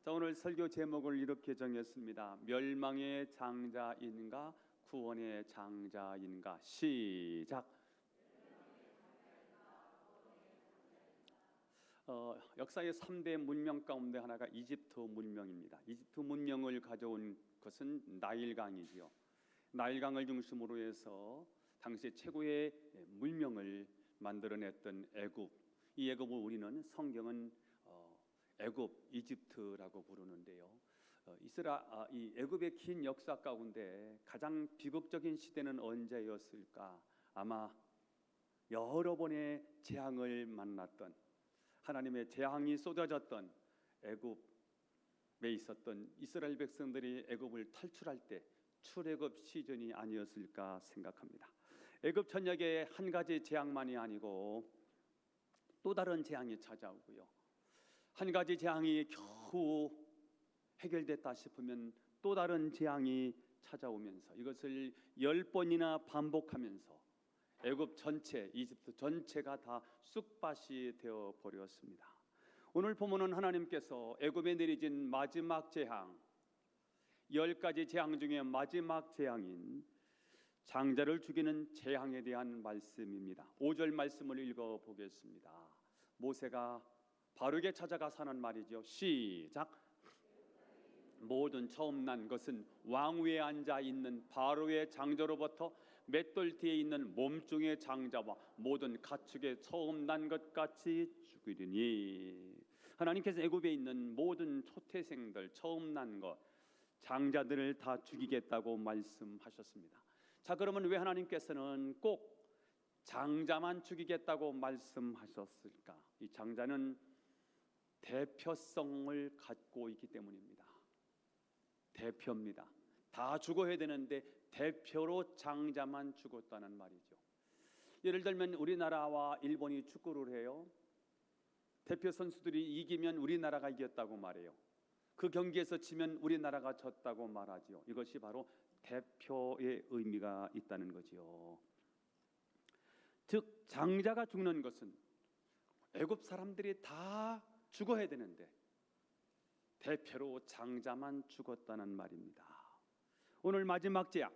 자, 오늘 설교 제목을 이렇게 정했습니다. 멸망의 장자인가 구원의 장자인가. 시작. 역사의 3대 문명 가운데 하나가 이집트 문명입니다. 이집트 문명을 가져온 것은 나일강이지요. 나일강을 중심으로 해서 당시 최고의 문명을 만들어냈던 애굽. 이 애굽을 우리는 성경은 애굽, 이집트라고 부르는데요. 이 애굽의 긴 역사 가운데 가장 비극적인 시대는 언제였을까? 아마 여러 번의 재앙을 만났던, 하나님의 재앙이 쏟아졌던 애굽에 있었던 이스라엘 백성들이 애굽을 탈출할 때 출애굽 시즌이 아니었을까 생각합니다. 애굽 전역에 한 가지 재앙만이 아니고 또 다른 재앙이 찾아오고요. 한 가지 재앙이 겨우 해결됐다 싶으면 또 다른 재앙이 찾아오면서 이것을 10번이나 반복하면서 애굽 전체, 이집트 전체가 다 쑥밭이 되어 버렸습니다. 오늘 보면은 하나님께서 애굽에 내리진 마지막 재앙, 10가지 재앙 중에 마지막 재앙인 장자를 죽이는 재앙에 대한 말씀입니다. 5절 말씀을 읽어보겠습니다. 모세가 바룩에 찾아가서 하는 말이죠. 시작. 모든 처음 난 것은 왕 위에 앉아 있는 바로의 장자로부터 맷돌 뒤에 있는 몸종의 장자와 모든 가축의 처음 난 것 같이 죽이리니. 하나님께서 애굽에 있는 모든 초태생들, 처음 난 것, 장자들을 다 죽이겠다고 말씀하셨습니다. 자, 그러면 왜 하나님께서는 꼭 장자만 죽이겠다고 말씀하셨을까? 이 장자는 대표성을 갖고 있기 때문입니다. 대표입니다. 다 죽어야 되는데 대표로 장자만 죽었다는 말이죠. 예를 들면 우리나라와 일본이 축구를 해요. 대표 선수들이 이기면 우리나라가 이겼다고 말해요. 그 경기에서 지면 우리나라가 졌다고 말하죠. 이것이 바로 대표의 의미가 있다는 거지요. 즉 장자가 죽는 것은 애굽 사람들이 다 죽어야 되는데 대표로 장자만 죽었다는 말입니다. 오늘 마지막 재앙,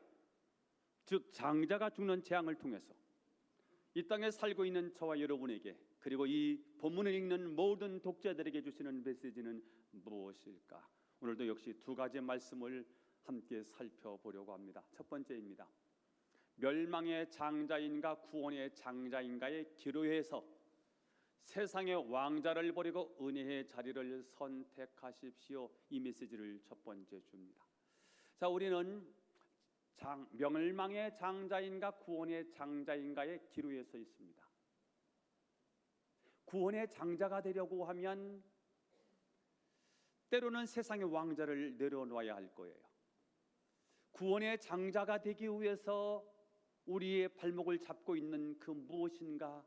즉 장자가 죽는 재앙을 통해서 이 땅에 살고 있는 저와 여러분에게, 그리고 이 본문을 읽는 모든 독자들에게 주시는 메시지는 무엇일까? 오늘도 역시 두 가지 말씀을 함께 살펴보려고 합니다. 첫 번째입니다. 멸망의 장자인가 구원의 장자인가에 기로해서 세상의 왕자를 버리고 은혜의 자리를 선택하십시오. 이 메시지를 첫 번째 줍니다. 자, 우리는 멸망의 장자인가 구원의 장자인가에 기로에 서 있습니다. 구원의 장자가 되려고 하면 때로는 세상의 왕자를 내려놓아야 할 거예요. 구원의 장자가 되기 위해서 우리의 발목을 잡고 있는 그 무엇인가,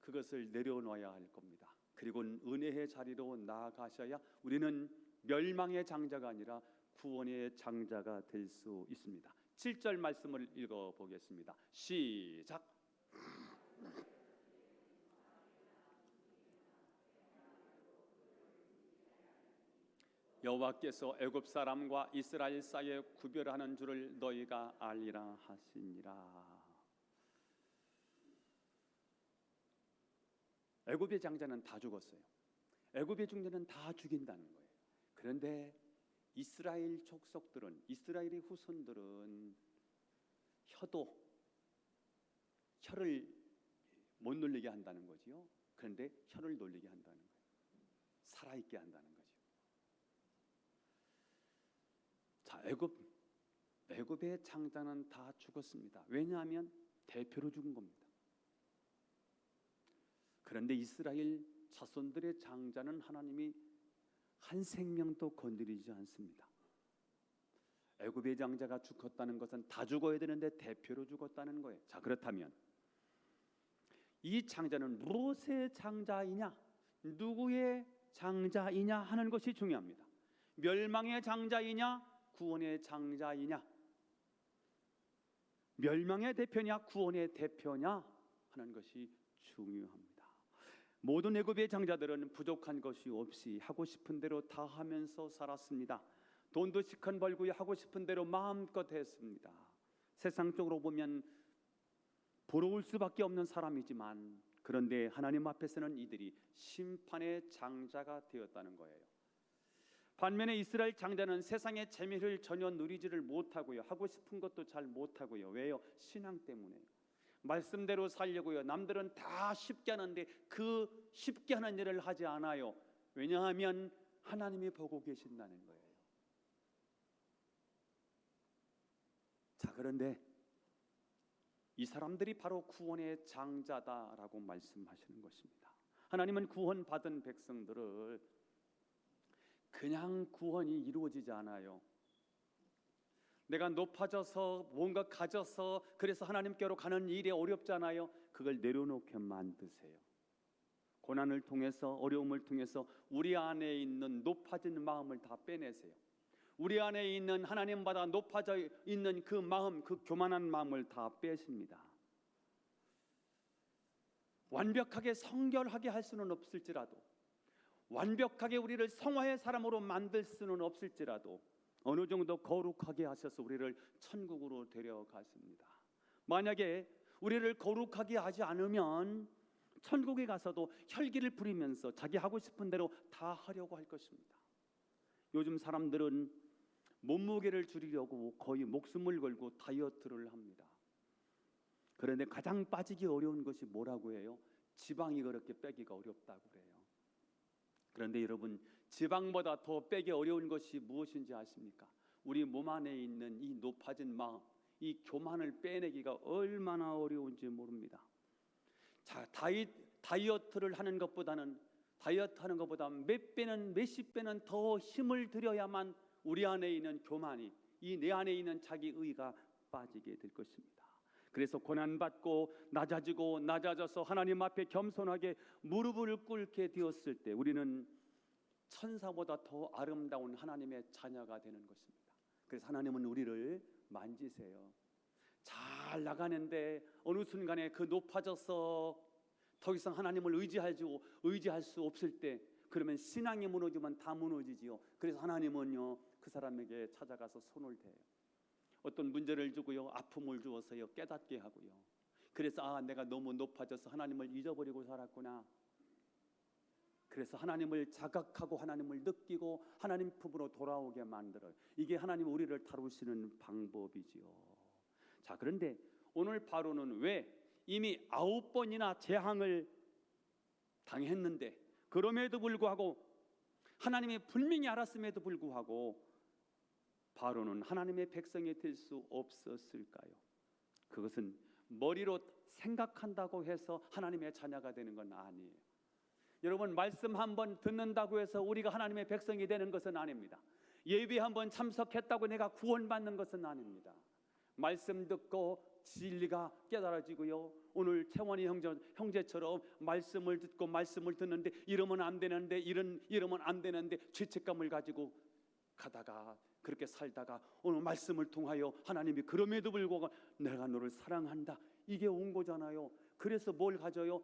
그것을 내려놓아야 할 겁니다. 그리고 은혜의 자리로 나아가셔야 우리는 멸망의 장자가 아니라 구원의 장자가 될 수 있습니다. 7절 말씀을 읽어보겠습니다. 시작. 여호와께서 애굽 사람과 이스라엘 사이에 구별하는 줄을 너희가 알리라 하시니라. 애굽의 장자는 다 죽었어요. 애굽의 중재는 다 죽인다는 거예요. 그런데 이스라엘 족속들은, 이스라엘의 후손들은 혀를 못 놀리게 한다는 거지요. 그런데 혀를 놀리게 한다는 거예요. 살아있게 한다는 거죠. 자, 애굽의 장자는 다 죽었습니다. 왜냐하면 대표로 죽은 겁니다. 그런데 이스라엘 자손들의 장자는 하나님이 한 생명도 건드리지 않습니다. 애굽의 장자가 죽었다는 것은 다 죽어야 되는데 대표로 죽었다는 거예요. 자, 그렇다면 이 장자는 무엇의 장자이냐, 누구의 장자이냐 하는 것이 중요합니다. 멸망의 장자이냐, 구원의 장자이냐, 멸망의 대표냐, 구원의 대표냐 하는 것이 중요합니다. 모든 애굽의 장자들은 부족한 것이 없이 하고 싶은 대로 다 하면서 살았습니다. 돈도 시큰 벌고요, 하고 싶은 대로 마음껏 했습니다. 세상적으로 보면 부러울 수밖에 없는 사람이지만, 그런데 하나님 앞에서는 이들이 심판의 장자가 되었다는 거예요. 반면에 이스라엘 장자는 세상의 재미를 전혀 누리지를 못하고요, 하고 싶은 것도 잘 못하고요. 왜요? 신앙 때문에. 말씀대로 살려고요. 남들은 다 쉽게 하는데 그 쉽게 하는 일을 하지 않아요. 왜냐하면 하나님이 보고 계신다는 거예요. 자, 그런데 이 사람들이 바로 구원의 장자다라고 말씀하시는 것입니다. 하나님은 구원받은 백성들을 그냥 구원이 이루어지지 않아요. 내가 높아져서 뭔가 가져서 그래서 하나님께로 가는 일이 어렵잖아요. 그걸 내려놓게 만드세요. 고난을 통해서, 어려움을 통해서 우리 안에 있는 높아진 마음을 다 빼내세요. 우리 안에 있는 하나님보다 높아져 있는 그 마음, 그 교만한 마음을 다 빼십니다. 완벽하게 성결하게 할 수는 없을지라도, 완벽하게 우리를 성화의 사람으로 만들 수는 없을지라도 어느 정도 거룩하게 하셔서 우리를 천국으로 데려가십니다. 만약에 우리를 거룩하게 하지 않으면 천국에 가서도 혈기를 부리면서 자기 하고 싶은 대로 다 하려고 할 것입니다. 요즘 사람들은 몸무게를 줄이려고 거의 목숨을 걸고 다이어트를 합니다. 그런데 가장 빠지기 어려운 것이 뭐라고 해요? 지방이 그렇게 빼기가 어렵다고 그래요. 그런데 여러분, 지방보다 더 빼기 어려운 것이 무엇인지 아십니까? 우리 몸 안에 있는 이 높아진 마음, 이 교만을 빼내기가 얼마나 어려운지 모릅니다. 자, 다이어트를 하는 것보다는 몇 배는 몇십 배는 더 힘을 들여야만 우리 안에 있는 교만이, 이 내 안에 있는 자기의가 빠지게 될 것입니다. 그래서 고난받고 낮아져서 하나님 앞에 겸손하게 무릎을 꿇게 되었을 때 우리는 천사보다 더 아름다운 하나님의 자녀가 되는 것입니다. 그래서 하나님은 우리를 만지세요. 잘 나가는데 어느 순간에 그 높아져서 더 이상 하나님을 의지할 수 없을 때, 그러면 신앙이 무너지면 다 무너지지요. 그래서 하나님은요, 그 사람에게 찾아가서 손을 대요. 어떤 문제를 주고요, 아픔을 주어서요, 깨닫게 하고요. 그래서 내가 너무 높아져서 하나님을 잊어버리고 살았구나. 그래서 하나님을 자각하고 하나님을 느끼고 하나님 품으로 돌아오게 만들어요. 이게 하나님 우리를 다루시는 방법이지요. 자, 그런데 오늘 바로는 왜 이미 9번이나 재앙을 당했는데, 그럼에도 불구하고 하나님이 분명히 알았음에도 불구하고 바로는 하나님의 백성이 될 수 없었을까요? 그것은 머리로 생각한다고 해서 하나님의 자녀가 되는 건 아니에요. 여러분, 말씀 한번 듣는다고 해서 우리가 하나님의 백성이 되는 것은 아닙니다. 예배 한번 참석했다고 내가 구원받는 것은 아닙니다. 말씀 듣고 진리가 깨달아지고요, 오늘 채원이 형제처럼 말씀을 듣고 말씀을 듣는데 이러면 안 되는데, 이러면 안 되는데 죄책감을 가지고 가다가, 그렇게 살다가 오늘 말씀을 통하여 하나님이 그럼에도 불구하고 내가 너를 사랑한다, 이게 온 거잖아요. 그래서 뭘 가져요?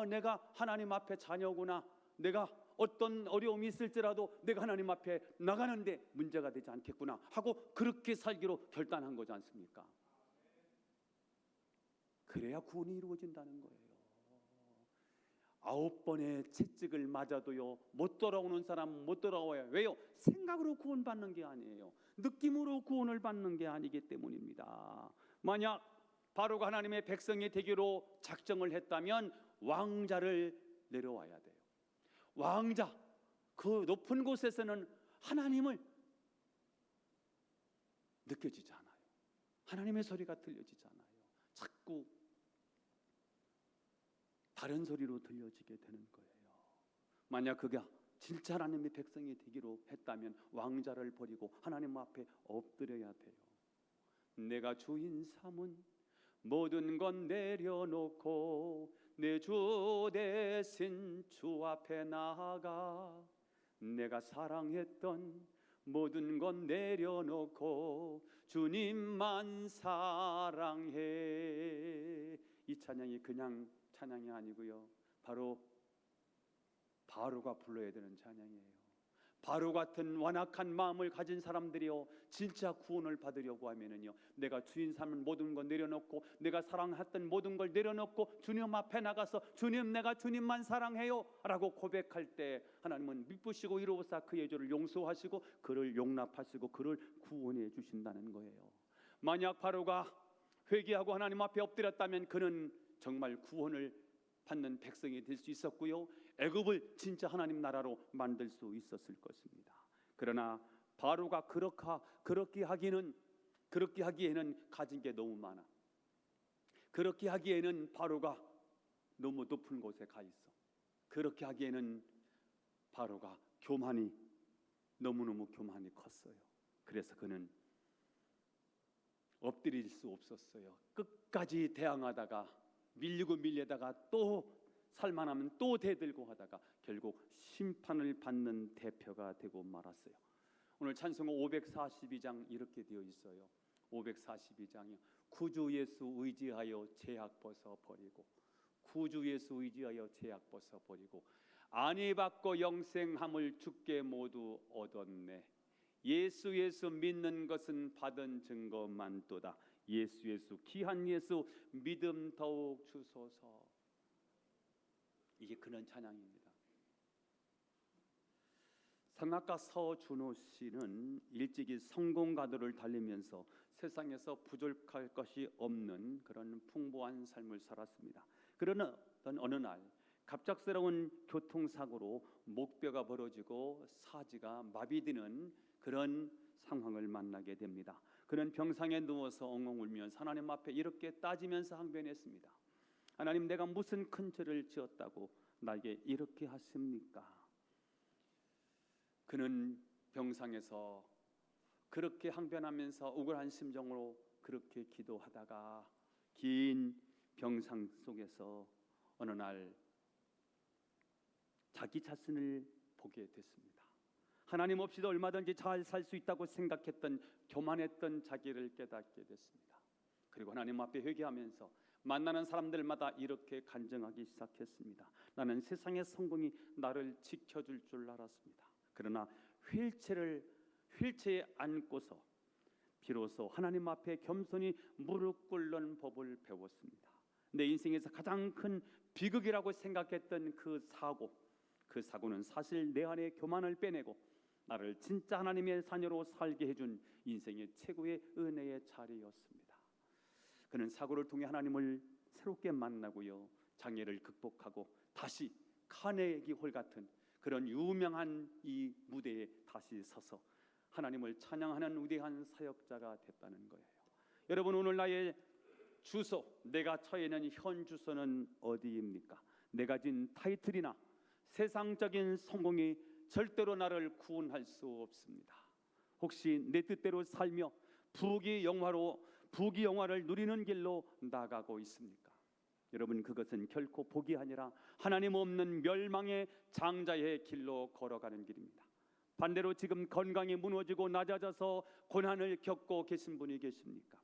내가 하나님 앞에 자녀구나, 내가 어떤 어려움이 있을지라도 내가 하나님 앞에 나가는데 문제가 되지 않겠구나 하고 그렇게 살기로 결단한 거지 않습니까? 그래야 구원이 이루어진다는 거예요. 9번의 채찍을 맞아도요, 못 돌아오는 사람은 못 돌아와요. 왜요? 생각으로 구원받는 게 아니에요. 느낌으로 구원을 받는 게 아니기 때문입니다. 만약 바로가 하나님의 백성이 되기로 작정을 했다면 왕자를 내려와야 돼요. 왕자, 그 높은 곳에서는 하나님을 느껴지지 않아요. 하나님의 소리가 들려지지 않아요. 자꾸 다른 소리로 들려지게 되는 거예요. 만약 그가 진짜 하나님의 백성이 되기로 했다면 왕자를 버리고 하나님 앞에 엎드려야 돼요. 내가 주인 삼은 모든 건 내려놓고 내 주 대신 주 앞에 나아가, 내가 사랑했던 모든 건 내려놓고 주님만 사랑해. 이 찬양이 그냥 찬양이 아니고요, 바로 바로가 불러야 되는 찬양이에요. 바로 같은 완악한 마음을 가진 사람들이요, 진짜 구원을 받으려고 하면은요, 내가 주인 삼은 모든 걸 내려놓고, 내가 사랑했던 모든 걸 내려놓고 주님 앞에 나가서 주님, 내가 주님만 사랑해요 라고 고백할 때 하나님은 미쁘시고 이로우사 그의 죄를 용서하시고 그를 용납하시고 그를 구원해 주신다는 거예요. 만약 바로가 회개하고 하나님 앞에 엎드렸다면 그는 정말 구원을 받는 백성이 될 수 있었고요, 애굽을 진짜 하나님 나라로 만들 수 있었을 것입니다. 그러나 바로가 그렇게 하기에는 가진 게 너무 많아. 그렇게 하기에는 바로가 너무 높은 곳에 가 있어. 그렇게 하기에는 바로가 너무너무 교만이 컸어요. 그래서 그는 엎드릴 수 없었어요. 끝까지 대항하다가 밀리다가 또 살만하면 또 대들고 하다가 결국 심판을 받는 대표가 되고 말았어요. 오늘 찬송가 542장 이렇게 되어 있어요. 542장이요. 구주 예수 의지하여 죄악 벗어버리고, 구주 예수 의지하여 죄악 벗어버리고, 안위 받고 영생함을 주께 모두 얻었네. 예수 믿는 것은 받은 증거만도다. 예수 귀한 예수 믿음 더욱 주소서. 이게 그런 찬양입니다. 성악가 서준호 씨는 일찍이 성공가도를 달리면서 세상에서 부족할 것이 없는 그런 풍부한 삶을 살았습니다. 그러나 어느 날 갑작스러운 교통사고로 목뼈가 벌어지고 사지가 마비되는 그런 상황을 만나게 됩니다. 그는 병상에 누워서 엉엉 울면서 하나님 앞에 이렇게 따지면서 항변했습니다. 하나님, 내가 무슨 큰 죄를 지었다고 나에게 이렇게 하십니까? 그는 병상에서 그렇게 항변하면서 억울한 심정으로 그렇게 기도하다가 긴 병상 속에서 어느 날 자기 자신을 보게 됐습니다. 하나님 없이도 얼마든지 잘 살 수 있다고 생각했던 교만했던 자기를 깨닫게 됐습니다. 그리고 하나님 앞에 회개하면서 만나는 사람들마다 이렇게 간증하기 시작했습니다. 나는 세상의 성공이 나를 지켜줄 줄 알았습니다. 그러나 휠체어에 앉고서 비로소 하나님 앞에 겸손히 무릎 꿇는 법을 배웠습니다. 내 인생에서 가장 큰 비극이라고 생각했던 그 사고는 사실 내 안에 교만을 빼내고 나를 진짜 하나님의 자녀로 살게 해준 인생의 최고의 은혜의 자리였습니다. 그는 사고를 통해 하나님을 새롭게 만나고요, 장애를 극복하고 다시 카네기 홀 같은 그런 유명한 이 무대에 다시 서서 하나님을 찬양하는 위대한 사역자가 됐다는 거예요. 여러분, 오늘 나의 주소, 내가 처해 있는 현 주소는 어디입니까? 내가 진 타이틀이나 세상적인 성공이 절대로 나를 구원할 수 없습니다. 혹시 내 뜻대로 살며 부귀영화를 누리는 길로 나가고 있습니까? 여러분, 그것은 결코 복이 아니라 하나님 없는 멸망의 장자의 길로 걸어가는 길입니다. 반대로 지금 건강이 무너지고 낮아져서 고난을 겪고 계신 분이 계십니까?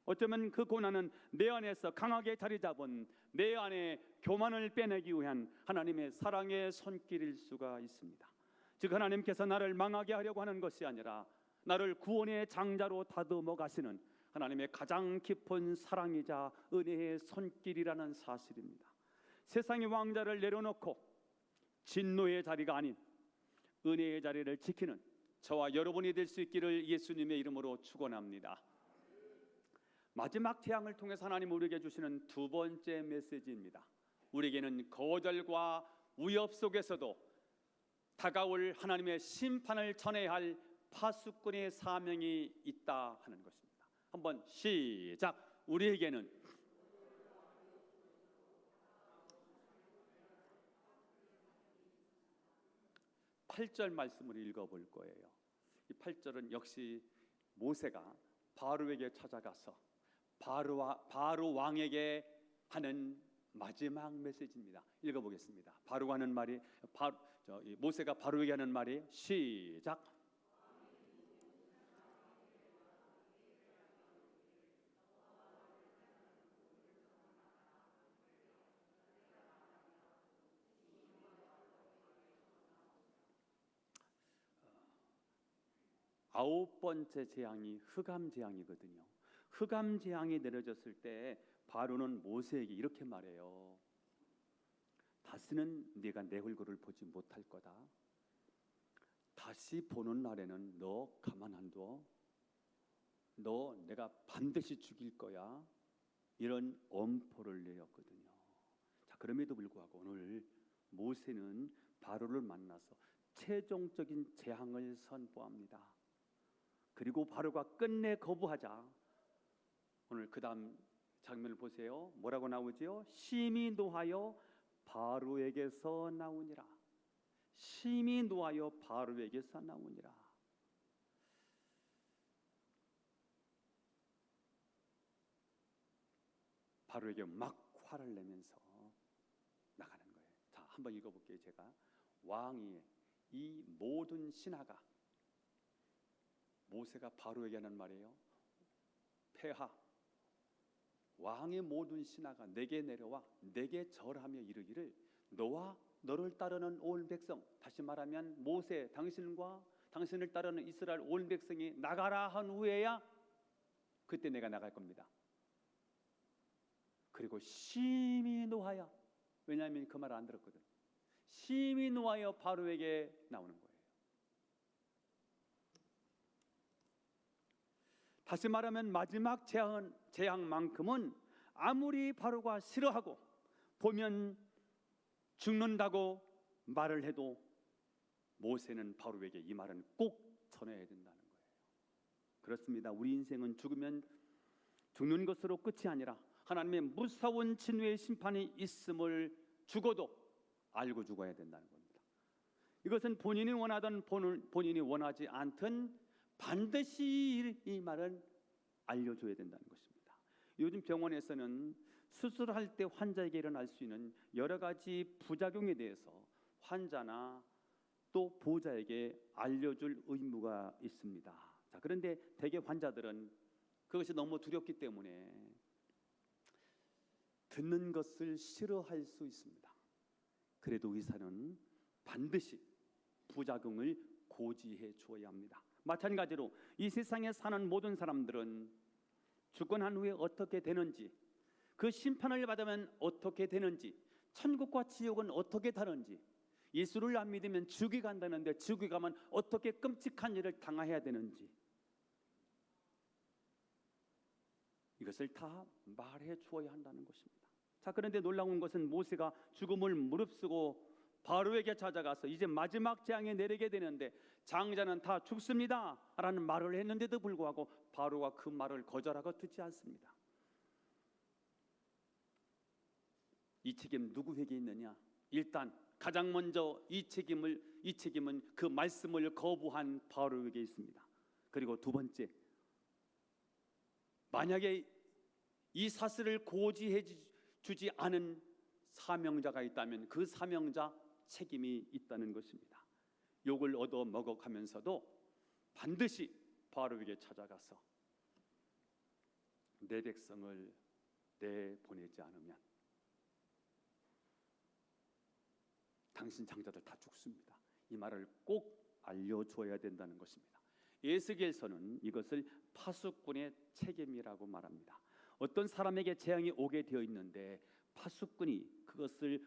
어쩌면 그 고난은 내 안에서 강하게 자리 잡은 내 안에 교만을 빼내기 위한 하나님의 사랑의 손길일 수가 있습니다. 즉, 하나님께서 나를 망하게 하려고 하는 것이 아니라 나를 구원의 장자로 다듬어 가시는 하나님의 가장 깊은 사랑이자 은혜의 손길이라는 사실입니다. 세상의 왕자를 내려놓고 진노의 자리가 아닌 은혜의 자리를 지키는 저와 여러분이 될 수 있기를 예수님의 이름으로 축원합니다. 마지막 태양을 통해서 하나님 우리에게 주시는 두 번째 메시지입니다. 우리에게는 거절과 위협 속에서도 다가올 하나님의 심판을 전해야 할 파수꾼의 사명이 있다 하는 것입니다. 한번 시작. 우리에게는 8절 말씀을 읽어볼 거예요. 이 8절은 역시 모세가 바로에게 찾아가서 바로 왕에게 하는 마지막 메시지입니다. 읽어보겠습니다. 바로가 하는 말이 모세가 바로에게 하는 말이 시작. 아홉 번째 재앙이 흑암 재앙이거든요. 흑암 재앙이 내려졌을 때 바로는 모세에게 이렇게 말해요. 다시는 네가 내 얼굴을 보지 못할 거다. 다시 보는 날에는 너 가만 안 둬. 너 내가 반드시 죽일 거야. 이런 엄포를 내렸거든요. 자, 그럼에도 불구하고 오늘 모세는 바로를 만나서 최종적인 재앙을 선포합니다. 그리고 바로가 끝내 거부하자 오늘 그 다음 장면을 보세요. 뭐라고 나오지요? 심히 노하여 바로에게서 나오니라. 심히 노하여 바로에게서 나오니라. 바로에게 막 화를 내면서 나가는 거예요. 자, 한번 읽어볼게요. 제가 왕이 이 모든 신하가 모세가 바로에게 하는 말이에요. 폐하 왕의 모든 신하가 내게 내려와 내게 절하며 이르기를 너와 너를 따르는 온 백성, 다시 말하면 모세 당신과 당신을 따르는 이스라엘 온 백성이 나가라 한 후에야 그때 내가 나갈 겁니다. 그리고 심히 노하여, 왜냐하면 그 말을 안 들었거든. 심히 노하여 바로에게 나오는 거예요. 다시 말하면 마지막 재앙만큼은 아무리 바로가 싫어하고 보면 죽는다고 말을 해도 모세는 바로에게 이 말은 꼭 전해야 된다는 거예요. 그렇습니다. 우리 인생은 죽으면 죽는 것으로 끝이 아니라 하나님의 무서운 진노의 심판이 있음을 죽어도 알고 죽어야 된다는 겁니다. 이것은 본인이 원하든 본인이 원하지 않든 반드시 이 말은 알려줘야 된다는 것입니다. 요즘 병원에서는 수술할 때 환자에게 일어날 수 있는 여러 가지 부작용에 대해서 환자나 또 보호자에게 알려줄 의무가 있습니다. 자, 그런데 대개 환자들은 그것이 너무 두렵기 때문에 듣는 것을 싫어할 수 있습니다. 그래도 의사는 반드시 부작용을 고지해 주어야 합니다. 마찬가지로 이 세상에 사는 모든 사람들은 죽고 난 후에 어떻게 되는지, 그 심판을 받으면 어떻게 되는지, 천국과 지옥은 어떻게 다른지, 예수를 안 믿으면 지옥에 간다는데 지옥에 가면 어떻게 끔찍한 일을 당해야 되는지, 이것을 다 말해 주어야 한다는 것입니다. 자, 그런데 놀라운 것은 모세가 죽음을 무릅쓰고 바로에게 찾아가서 이제 마지막 재앙에 내리게 되는데 장자는 다 죽습니다 라는 말을 했는데도 불구하고 바로가 그 말을 거절하고 듣지 않습니다. 이 책임 누구에게 있느냐? 일단 가장 먼저 이 책임은 그 말씀을 거부한 바로에게 있습니다. 그리고 두 번째, 만약에 이 사실을 고지해 주지 않은 사명자가 있다면 그 사명자 책임이 있다는 것입니다. 욕을 얻어 먹어가면서도 반드시 바로에게 찾아가서 내 백성을 내보내지 않으면 당신 장자들 다 죽습니다. 이 말을 꼭 알려줘야 된다는 것입니다. 에스겔서는 이것을 파수꾼의 책임이라고 말합니다. 어떤 사람에게 재앙이 오게 되어 있는데 파수꾼이 그것을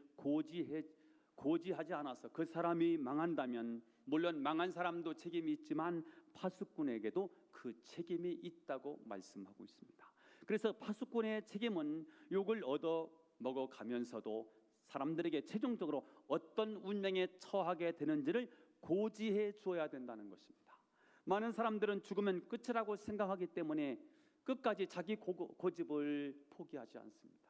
고지하지 않아서 그 사람이 망한다면 물론 망한 사람도 책임이 있지만 파수꾼에게도 그 책임이 있다고 말씀하고 있습니다. 그래서 파수꾼의 책임은 욕을 얻어 먹어가면서도 사람들에게 최종적으로 어떤 운명에 처하게 되는지를 고지해 주어야 된다는 것입니다. 많은 사람들은 죽으면 끝이라고 생각하기 때문에 끝까지 자기 고집을 포기하지 않습니다.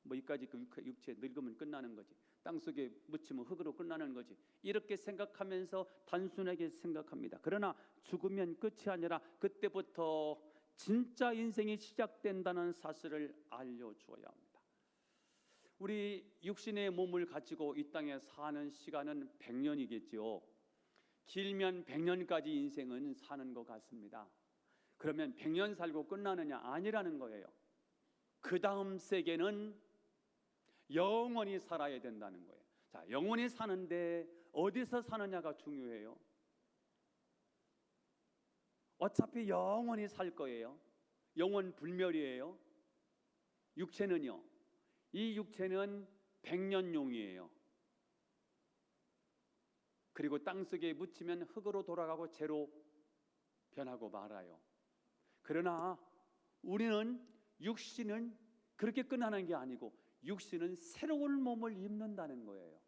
뭐 이까지 그 육체 늙으면 끝나는 거지, 땅속에 묻히면 흙으로 끝나는 거지, 이렇게 생각하면서 단순하게 생각합니다. 그러나 죽으면 끝이 아니라 그때부터 진짜 인생이 시작된다는 사실을 알려주어야 합니다. 우리 육신의 몸을 가지고 이 땅에 사는 시간은 100년이겠지요. 길면 100년까지 인생은 사는 것 같습니다. 그러면 100년 살고 끝나느냐? 아니라는 거예요. 그 다음 세계는 영원히 살아야 된다는 거예요. 자, 영원히 사는데 어디서 사느냐가 중요해요. 어차피 영원히 살 거예요. 영원 불멸이에요. 육체는요, 이 육체는 백년용이에요. 그리고 땅속에 묻히면 흙으로 돌아가고 재로 변하고 말아요. 그러나 우리는 육신은 그렇게 끝나는 게 아니고 육신은 새로운 몸을 입는다는 거예요.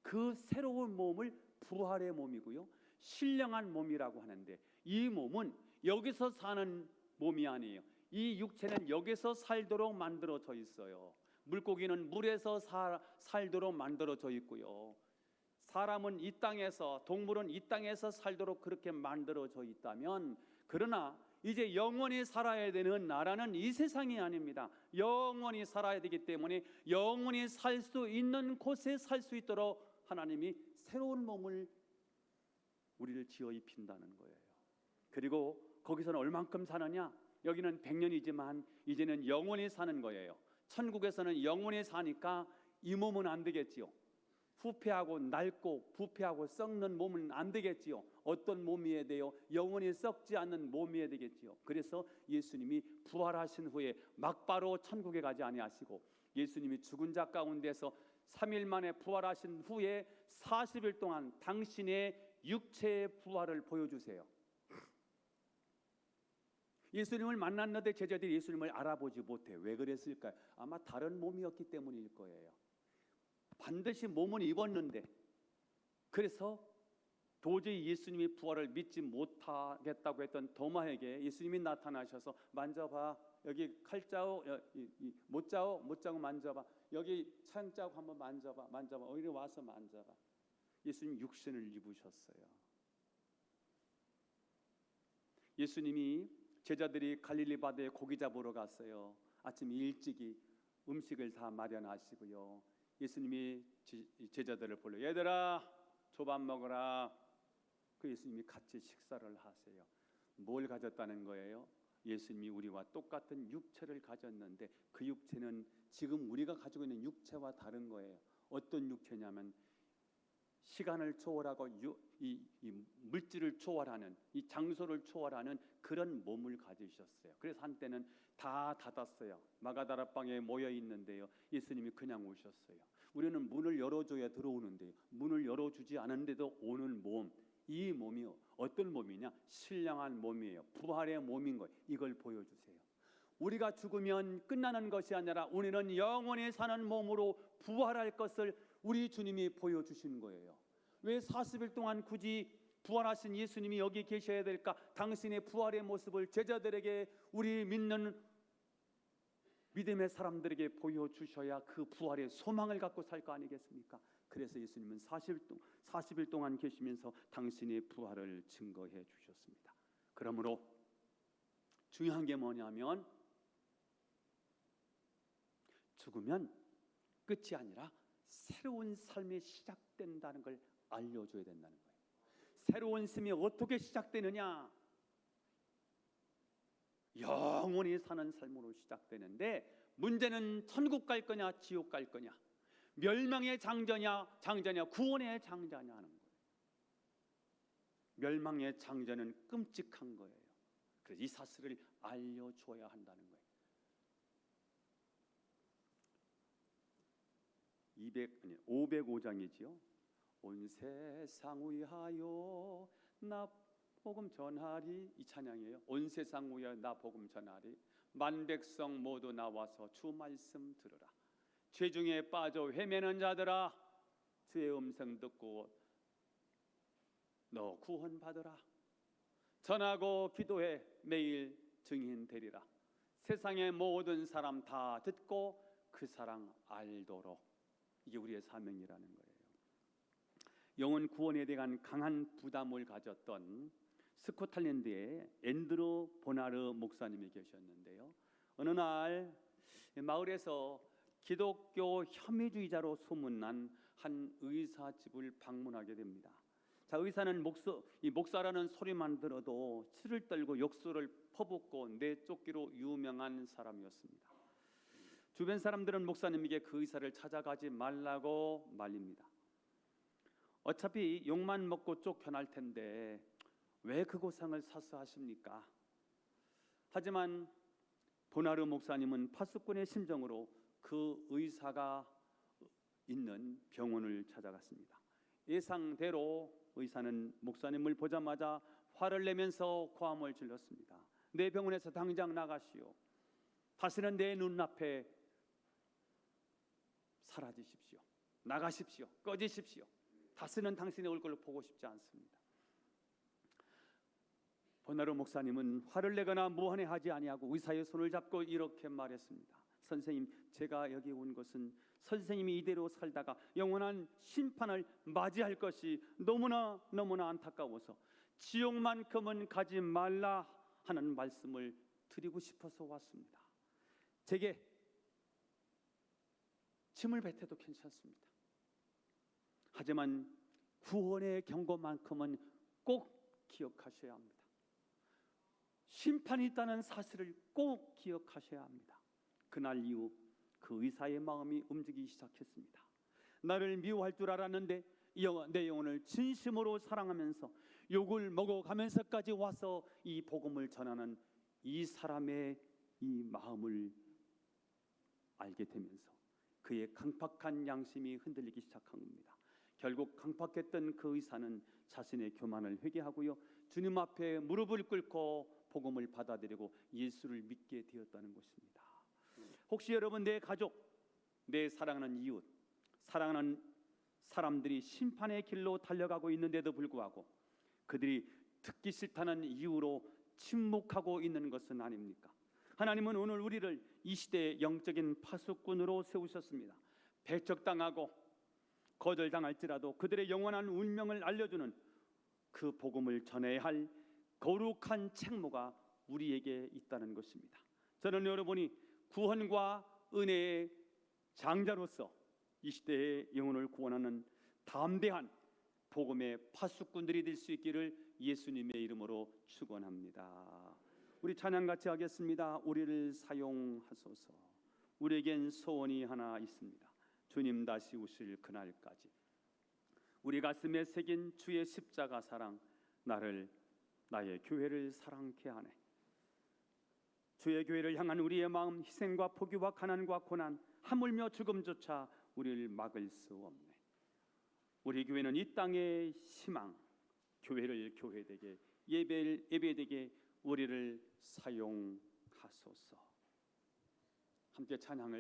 그 새로운 몸을 부활의 몸이고요, 신령한 몸이라고 하는데, 이 몸은 여기서 사는 몸이 아니에요. 이 육체는 여기서 살도록 만들어져 있어요. 물고기는 물에서 살도록 만들어져 있고요, 사람은 이 땅에서, 동물은 이 땅에서 살도록 그렇게 만들어져 있다면, 그러나 이제 영원히 살아야 되는 나라는 이 세상이 아닙니다. 영원히 살아야 되기 때문에 영원히 살 수 있는 곳에 살 수 있도록 하나님이 새로운 몸을 우리를 지어 입힌다는 거예요. 그리고 거기서는 얼만큼 사느냐? 여기는 100년이지만 이제는 영원히 사는 거예요. 천국에서는 영원히 사니까 이 몸은 안 되겠지요. 후패하고 낡고 부패하고 썩는 몸은 안 되겠지요. 어떤 몸이어야 돼요? 영원히 썩지 않는 몸이어야 되겠지요. 그래서 예수님이 부활하신 후에 막바로 천국에 가지 아니하시고, 예수님이 죽은 자 가운데서 3일 만에 부활하신 후에 40일 동안 당신의 육체의 부활을 보여주세요. 예수님을 만났는데 제자들이 예수님을 알아보지 못해. 왜 그랬을까요? 아마 다른 몸이었기 때문일 거예요. 반드시 몸은 입었는데, 그래서 도저히 예수님이 부활을 믿지 못하겠다고 했던 도마에게 예수님이 나타나셔서 만져봐, 여기 칼자국, 못자국 만져봐, 여기 창자국 한번 만져봐, 여기 와서 만져봐. 예수님 육신을 입으셨어요. 예수님이, 제자들이 갈릴리 바다에 고기 잡으러 갔어요. 아침 일찍이 음식을 다 마련하시고요, 예수님이 제자들을 불러, 얘들아 조밥 먹어라. 그 예수님이 같이 식사를 하세요. 뭘 가졌다는 거예요? 예수님이 우리와 똑같은 육체를 가졌는데 그 육체는 지금 우리가 가지고 있는 육체와 다른 거예요. 어떤 육체냐면 시간을 초월하고 이 물질을 초월하는, 이 장소를 초월하는 그런 몸을 가지셨어요. 그래서 한때는 다 닫았어요. 마가다라방에 모여 있는데요, 예수님이 그냥 오셨어요. 우리는 문을 열어줘야 들어오는데요, 문을 열어주지 않은데도 오는 몸, 이 몸이 어떤 몸이냐? 신령한 몸이에요. 부활의 몸인 거예요. 이걸 보여주세요. 우리가 죽으면 끝나는 것이 아니라 우리는 영원히 사는 몸으로 부활할 것을 우리 주님이 보여주신 거예요. 왜 40일 동안 굳이 부활하신 예수님이 여기 계셔야 될까? 당신의 부활의 모습을 제자들에게, 우리 믿는 믿음의 사람들에게 보여주셔야 그 부활의 소망을 갖고 살 거 아니겠습니까? 그래서 예수님은 40일 동안 계시면서 당신의 부활을 증거해 주셨습니다. 그러므로 중요한 게 뭐냐면, 죽으면 끝이 아니라 새로운 삶이 시작된다는 걸 알려줘야 된다는 거예요. 새로운 삶이 어떻게 시작되느냐? 영원히 사는 삶으로 시작되는데, 문제는 천국 갈 거냐 지옥 갈 거냐, 멸망의 장자냐 구원의 장자냐 하는 거예요. 멸망의 장자는 끔찍한 거예요. 그래서 이 사실을 알려줘야 한다는 거예요. 505장이지요. 온 세상 위하여 나 복음 전하리, 이 찬양이에요. 온 세상 위하여 나 복음 전하리, 만백성 모두 나와서 주 말씀 들으라. 죄중에 빠져 헤매는 자들아, 주의 음성 듣고 너 구원받으라. 전하고 기도해 매일 증인 되리라. 세상의 모든 사람 다 듣고 그 사랑 알도록. 이게 우리의 사명이라는 거예요. 영혼 구원에 대한 강한 부담을 가졌던 스코틀랜드의 앤드루 보나르 목사님이 계셨는데요, 어느 날 마을에서 기독교 혐의주의자로 소문난 한 의사 집을 방문하게 됩니다. 자, 의사는 목사라는 소리만 들어도 치를 떨고 욕설을 퍼붓고 내쫓기로 유명한 사람이었습니다. 주변 사람들은 목사님에게 그 의사를 찾아가지 말라고 말립니다. 어차피 욕만 먹고 쫓겨날 텐데 왜 그 고생을 사서 하십니까? 하지만 보나르 목사님은 파수꾼의 심정으로 그 의사가 있는 병원을 찾아갔습니다. 예상대로 의사는 목사님을 보자마자 화를 내면서 고함을 질렀습니다. 내 병원에서 당장 나가시오. 다시는 내 눈앞에 사라지십시오. 나가십시오. 꺼지십시오. 다시는 당신의 얼굴을 보고 싶지 않습니다. 보나르 목사님은 화를 내거나 무한해하지 아니하고 의사의 손을 잡고 이렇게 말했습니다. 선생님, 제가 여기 온 것은 선생님이 이대로 살다가 영원한 심판을 맞이할 것이 너무나 안타까워서 지옥만큼은 가지 말라 하는 말씀을 드리고 싶어서 왔습니다. 제게 침을 뱉어도 괜찮습니다. 하지만 구원의 경고만큼은 꼭 기억하셔야 합니다. 심판이 있다는 사실을 꼭 기억하셔야 합니다. 그날 이후 그 의사의 마음이 움직이기 시작했습니다. 나를 미워할 줄 알았는데 내 영혼을 진심으로 사랑하면서 욕을 먹어가면서까지 와서 이 복음을 전하는 이 사람의 이 마음을 알게 되면서 그의 강팍한 양심이 흔들리기 시작한 겁니다. 결국 강팍했던 그 의사는 자신의 교만을 회개하고요, 주님 앞에 무릎을 꿇고 복음을 받아들이고 예수를 믿게 되었다는 것입니다. 혹시 여러분, 내 가족, 내 사랑하는 이웃, 사랑하는 사람들이 심판의 길로 달려가고 있는데도 불구하고 그들이 듣기 싫다는 이유로 침묵하고 있는 것은 아닙니까? 하나님은 오늘 우리를 이 시대의 영적인 파수꾼으로 세우셨습니다. 배척당하고 거절당할지라도 그들의 영원한 운명을 알려주는 그 복음을 전해야 할 거룩한 책무가 우리에게 있다는 것입니다. 저는 여러분이 구원과 은혜의 장자로서 이 시대의 영혼을 구원하는 담대한 복음의 파수꾼들이 될 수 있기를 예수님의 이름으로 축원합니다. 우리 찬양 같이 하겠습니다. 우리를 사용하소서. 우리에겐 소원이 하나 있습니다. 주님 다시 오실 그날까지 우리 가슴에 새긴 주의 십자가 사랑, 나의 교회를 사랑케 하네. 주의 교회를 향한 우리의 마음, 희생과 포기와 가난과 고난, 하물며 죽음조차 우리를 막을 수 없네. 우리 교회는 이 땅의 희망, 교회를 교회되게, 예배를 예배되게 우리를 사용하소서. 함께 찬양을